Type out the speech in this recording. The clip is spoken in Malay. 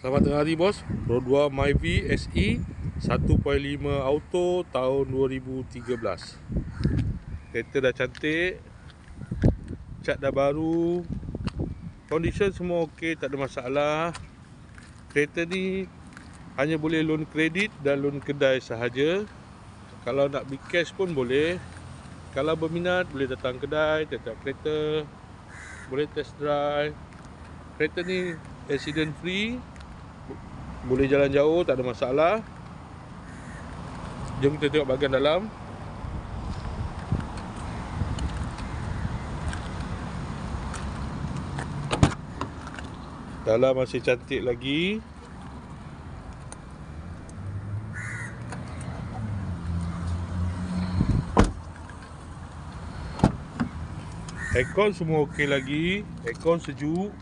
Selamat tengah hari bos. Road 2 Myvi SE 1.5 auto tahun 2013. Kereta dah cantik, cat dah baru, condition semua okey, tak ada masalah. Kereta ni hanya boleh loan kredit dan loan kedai sahaja. Kalau nak beli cash pun boleh. Kalau berminat boleh datang kedai, tengok kereta, boleh test drive. Kereta ni accident free, boleh jalan jauh, tak ada masalah. Jom kita tengok bahagian dalam. Dalam masih cantik lagi. Aircon semua okey lagi. Aircon sejuk.